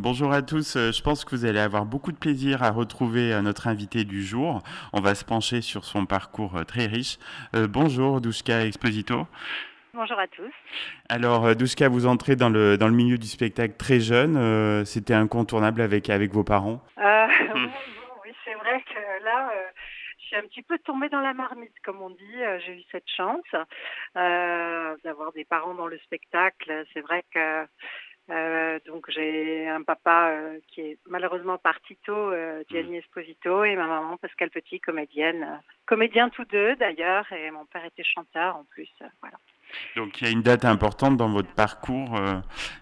Bonjour à tous, je pense que vous allez avoir beaucoup de plaisir à retrouver notre invité du jour. On va se pencher sur son parcours très riche. Bonjour Doushka Exposito. Bonjour à tous. Alors Doushka, vous entrez dans le milieu du spectacle très jeune. C'était incontournable avec vos parents. Hmm. Ouais, bon, oui, c'est vrai que là, je suis un petit peu tombée dans la marmite, comme on dit. J'ai eu cette chance d'avoir des parents dans le spectacle. C'est vrai que donc j'ai un papa qui est malheureusement parti tôt, Hmm. Gianni Esposito, et ma maman Pascal Petit, comédienne, comédiens tous deux d'ailleurs, et mon père était chanteur en plus. Voilà. Donc il y a une date importante dans votre parcours,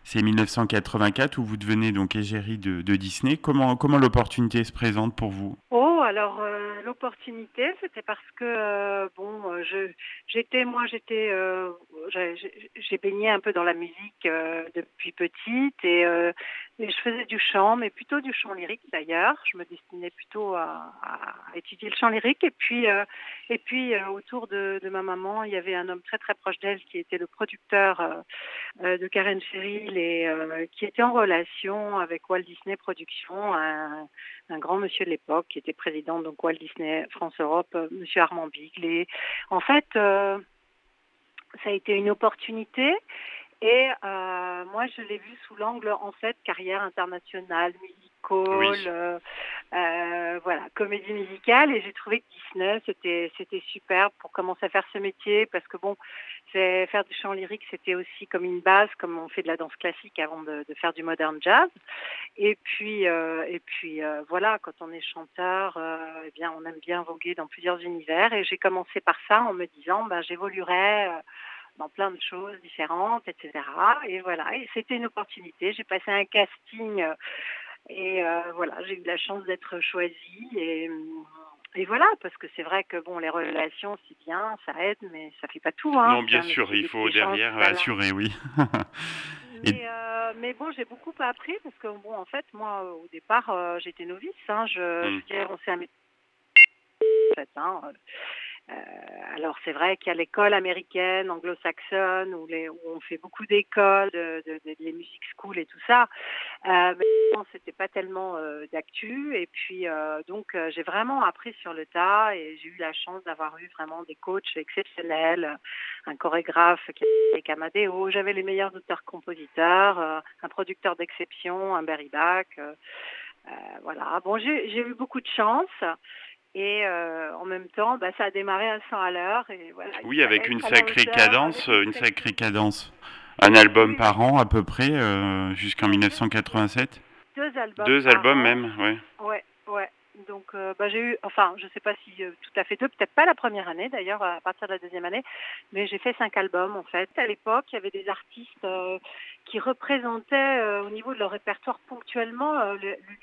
c'est 1984 où vous devenez donc égérie de Disney. Comment l'opportunité se présente pour vous? Oh, alors l'opportunité, c'était parce que bon, j'ai baigné un peu dans la musique depuis petite et je faisais du chant, mais plutôt du chant lyrique d'ailleurs. Je me destinais plutôt à étudier le chant lyrique et puis autour de ma maman, il y avait un homme très très proche d'elle qui était le producteur de Karen Cheryl et qui était en relation avec Walt Disney Productions, un grand monsieur de l'époque qui était président donc Walt Disney France Europe, monsieur Armand Bigle. Et en fait, ça a été une opportunité. Et moi, je l'ai vu sous l'angle, en fait, carrière internationale, musical, Oui. voilà, comédie musicale. Et j'ai trouvé que Disney, c'était super pour commencer à faire ce métier, parce que bon, faire du chant lyrique, c'était aussi comme une base, comme on fait de la danse classique avant de faire du modern jazz. Et puis, voilà, quand on est chanteur, eh bien, on aime bien voguer dans plusieurs univers. Et j'ai commencé par ça en me disant, ben, j'évoluerai dans plein de choses différentes, etc. Et voilà, et c'était une opportunité. J'ai passé un casting et voilà, j'ai eu la chance d'être choisie. Et voilà, parce que c'est vrai que bon, les relations, c'est bien, ça aide, mais ça fait pas tout, hein. Non, C'est bien un sûr, métier il faut d'exigence, derrière talent. assurer, oui. Et Mais bon, j'ai beaucoup appris parce que bon, en fait, moi, au départ, j'étais novice. Hein, je hmm. veux dire, on s'est un métier, en fait. Hein, alors c'est vrai qu'il y a l'école américaine, anglo-saxonne, où on fait beaucoup d'écoles, les music schools et tout ça. Mais bon, c'était pas tellement d'actu. Et puis donc j'ai vraiment appris sur le tas et j'ai eu la chance d'avoir eu vraiment des coachs exceptionnels, un chorégraphe qui avec Amadeo. J'avais les meilleurs auteurs-compositeurs, un producteur d'exception, un Berry Bach. Voilà. Bon, j'ai eu beaucoup de chance. Et en même temps, bah, ça a démarré à 100 à l'heure et voilà, il Oui, avec fallait être à la hauteur avec les une sacrée pressions. cadence. Un album Oui, par oui, an à peu près, jusqu'en deux, 1987. deux albums Deux par albums an. même, ouais. Ouais, ouais. Donc, bah, j'ai eu, enfin, je sais pas si tout à fait deux, peut-être pas la première année d'ailleurs, à partir de la deuxième année, mais j'ai fait 5 albums en fait. À l'époque, il y avait des artistes qui représentaient au niveau de leur répertoire ponctuellement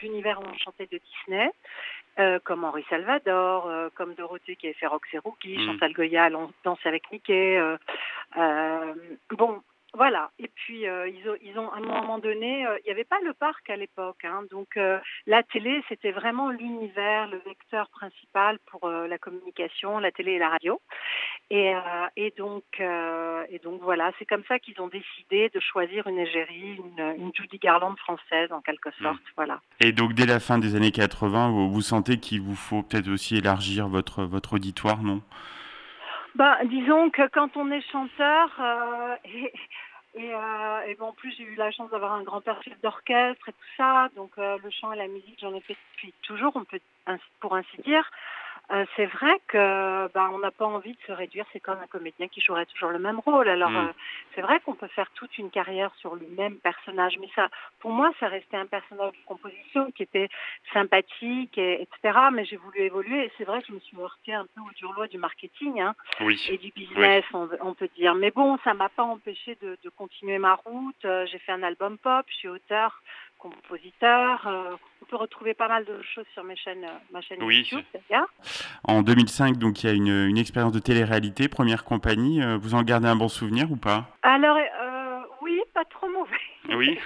l'univers enchanté de Disney. Comme Henri Salvador, comme Dorothée qui avait fait Rox et Rookie, Hmm. Chantal Goya, Danse avec Mickey. Euh, bon, voilà. Et puis ils ont à un moment donné, il n'y avait pas le parc à l'époque, hein, donc la télé c'était vraiment l'univers, le vecteur principal pour la communication, la télé et la radio. Et donc voilà, c'est comme ça qu'ils ont décidé de choisir une égérie, une Judy Garland française en quelque Hmm. sorte. Voilà. Et donc dès la fin des années 80, vous sentez qu'il vous faut peut-être aussi élargir votre auditoire, non? Bah, disons que quand on est chanteur, et bon, en plus j'ai eu la chance d'avoir un grand-père chef d'orchestre et tout ça, donc le chant et la musique j'en ai fait depuis toujours, pour ainsi dire. C'est vrai que bah, on n'a pas envie de se réduire. C'est comme un comédien qui jouerait toujours le même rôle. Alors Hmm. c'est vrai qu'on peut faire toute une carrière sur le même personnage, mais ça, pour moi, ça restait un personnage de composition qui était sympathique, etc. Mais j'ai voulu évoluer. Et c'est vrai que je me suis heurtée un peu aux dures lois du marketing, hein, Oui, et du oui. business, on peut dire. Mais bon, ça m'a pas empêché de continuer ma route. J'ai fait un album pop. Je suis auteur, compositeur. On peut retrouver pas mal de choses sur ma chaîne Oui. YouTube d'ailleurs. En 2005, donc il y a une expérience de télé-réalité, première compagnie. Vous en gardez un bon souvenir ou pas? Alors, oui, pas trop mauvais. Oui.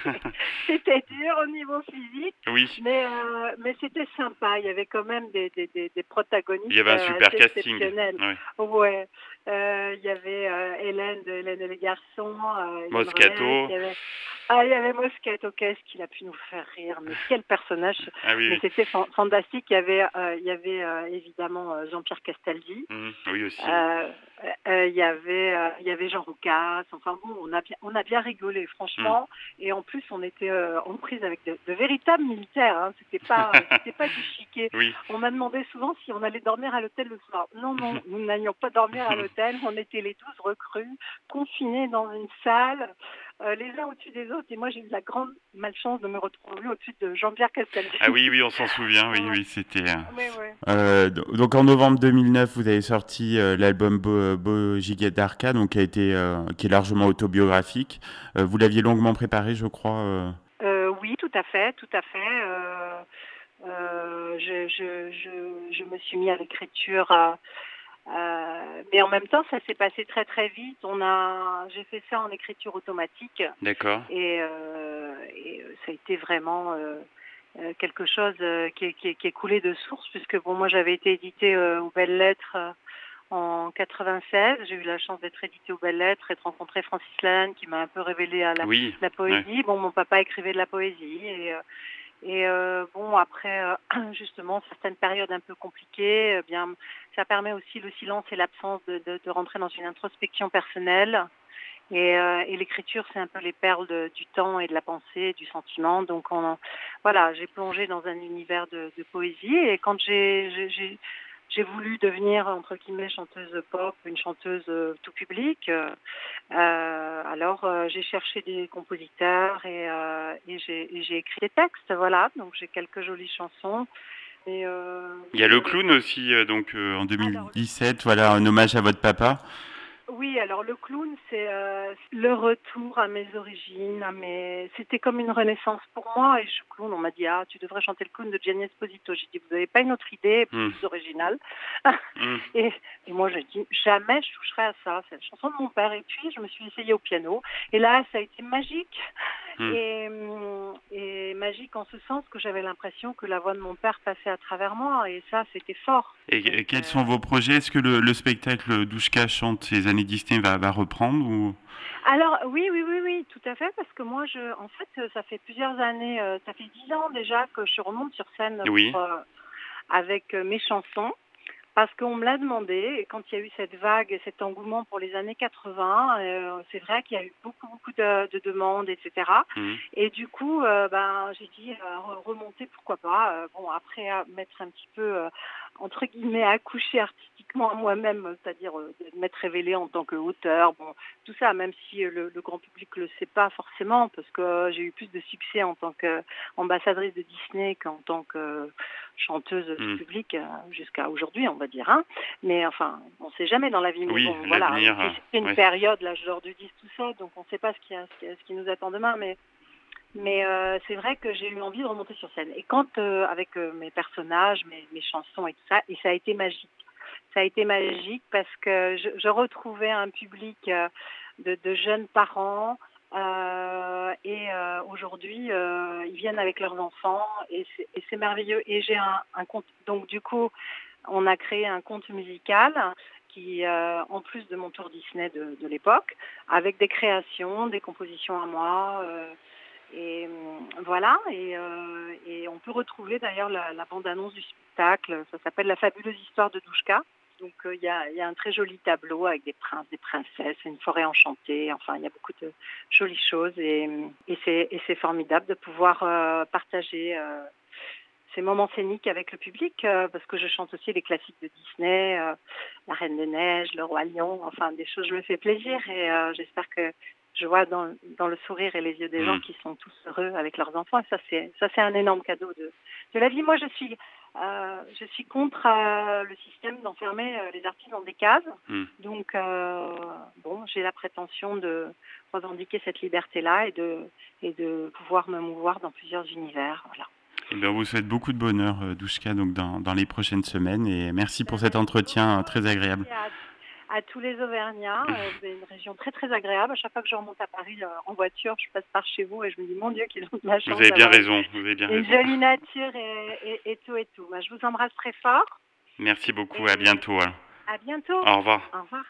C'était dur au niveau physique, Oui. mais c'était sympa. Il y avait quand même des Il y protagonistes avait un super assez casting. exceptionnels. Ouais. Ouais. Il y avait Hélène de Hélène et les garçons, Yann Rollet, Moscato. il y avait Moscato, qu'est-ce qu'il a pu nous faire rire, mais quel personnage, Ah oui, mais oui. c'était fantastique. Il y avait évidemment Jean-Pierre Castaldi, Oui aussi. euh, il y avait Jean Roucas, enfin bon, on a bien rigolé, Mm. franchement, et en plus on était en prise avec de véritables militaires, hein. C'était pas du chiquet. Oui. On m'a demandé souvent si on allait dormir à l'hôtel le soir. Non, non, nous n'allions pas dormir à l'hôtel. On était les 12 recrues, confinés dans une salle, les uns au-dessus des autres. Et moi, j'ai eu la grande malchance de me retrouver au-dessus de Jean-Pierre Castaldi. Ah oui, oui, on s'en souvient. Oui, Ouais. oui, c'était. Mais ouais. Donc en novembre 2009, vous avez sorti l'album Beau Giga d'Arca, donc qui est largement autobiographique. Vous l'aviez longuement préparé, je crois. Oui, tout à fait, tout à fait. Je me suis mis à l'écriture, mais en même temps, ça s'est passé très très vite. J'ai fait ça en écriture automatique, D'accord. et ça a été vraiment quelque chose qui est coulé de source, puisque bon, moi j'avais été éditée aux Belles Lettres en 96. J'ai eu la chance d'être éditée aux Belles Lettres et de rencontrer Francis Lalanne qui m'a un peu révélé à Oui. la Ouais. poésie. Bon, mon papa écrivait de la poésie, et bon, après, justement, certaines périodes un peu compliquées, bien, ça permet aussi le silence et l'absence de rentrer dans une introspection personnelle. Et l'écriture, c'est un peu les perles du temps et de la pensée, du sentiment. Donc, voilà, j'ai plongé dans un univers de poésie. Et quand j'ai voulu devenir, entre guillemets, chanteuse pop, une chanteuse tout public, alors j'ai cherché des compositeurs, et j'ai écrit des textes, voilà. Donc, j'ai quelques jolies chansons. Et, Il y a le clown aussi, donc en alors, 2017, voilà, un hommage à votre papa. oui, alors le clown, c'est le retour à mes origines, c'était comme une renaissance pour moi. Et je suis clown, on m'a dit, ah, tu devrais chanter le clown de Gianni Esposito. J'ai dit, vous n'avez pas une autre idée Mm. plus originale? Mm. et, et moi, j'ai dit, jamais je toucherai à ça. C'est la chanson de mon père. Et puis, je me suis essayée au piano. Et là, ça a été magique. Mm. Et magique en ce sens que j'avais l'impression que la voix de mon père passait à travers moi. Et ça, c'était fort. Et Donc, quels sont vos projets? Est-ce que le spectacle Douchka chante ses années Disney va reprendre ou... alors oui, oui, oui, oui, tout à fait, parce que moi, en fait, ça fait plusieurs années, ça fait 10 ans déjà que je remonte sur scène Oui. avec mes chansons. Parce qu'on me l'a demandé, et quand il y a eu cette vague, cet engouement pour les années 80, c'est vrai qu'il y a eu beaucoup, beaucoup de demandes, etc. Mm. Et du coup, j'ai dit remonter, pourquoi pas. Bon, après, mettre un petit peu, entre guillemets, accoucher artistiquement à moi-même, c'est-à-dire de m'être révélée en tant qu'auteur. Bon, tout ça, même si le grand public ne le sait pas forcément, parce que j'ai eu plus de succès en tant qu'ambassadrice de Disney qu'en tant que chanteuse du public jusqu'à aujourd'hui, on va dire. Hein. Mais enfin, on ne sait jamais dans la vie. Mais Oui, bon, voilà. l'avenir. C'est une Ouais. période, l'âge d'or du 10, tout ça, donc on ne sait pas ce qui nous attend demain. Mais c'est vrai que j'ai eu envie de remonter sur scène. Et quand, avec mes personnages, mes chansons et tout ça, et ça a été magique. Ça a été magique parce que je retrouvais un public de jeunes parents. Aujourd'hui, ils viennent avec leurs enfants, et c'est merveilleux. Et j'ai un conte. Donc du coup, on a créé un conte musical qui, en plus de mon tour Disney de l'époque, avec des créations, des compositions à moi. Voilà, et on peut retrouver d'ailleurs la bande-annonce du spectacle. Ça s'appelle La fabuleuse histoire de Douchka. Donc il y a un très joli tableau avec des princes, des princesses, une forêt enchantée. Enfin, il y a beaucoup de jolies choses, et c'est formidable de pouvoir partager ces moments scéniques avec le public, parce que je chante aussi les classiques de Disney, La Reine des Neiges, Le Roi Lion, enfin des choses, je me fais plaisir, et j'espère que je vois dans le sourire et les yeux des gens qui sont tous heureux avec leurs enfants. Et ça c'est un énorme cadeau de la vie. Moi, je suis contre le système d'enfermer les artistes dans des cases. Donc, bon, j'ai la prétention de revendiquer cette liberté-là, et de pouvoir me mouvoir dans plusieurs univers. Voilà. Eh bien, on vous souhaite beaucoup de bonheur, Douchka, donc dans les prochaines semaines. Et merci pour cet entretien très agréable. À tous les Auvergnats, vous avez une région très très agréable. À chaque fois que je remonte à Paris en voiture, je passe par chez vous et je me dis, mon Dieu, qu'ils ont de la chance. Vous avez bien raison. Vous avez bien raison. Une jolie nature et tout et tout. Je vous embrasse très fort. Merci beaucoup. À bientôt. À bientôt. Au revoir. Au revoir.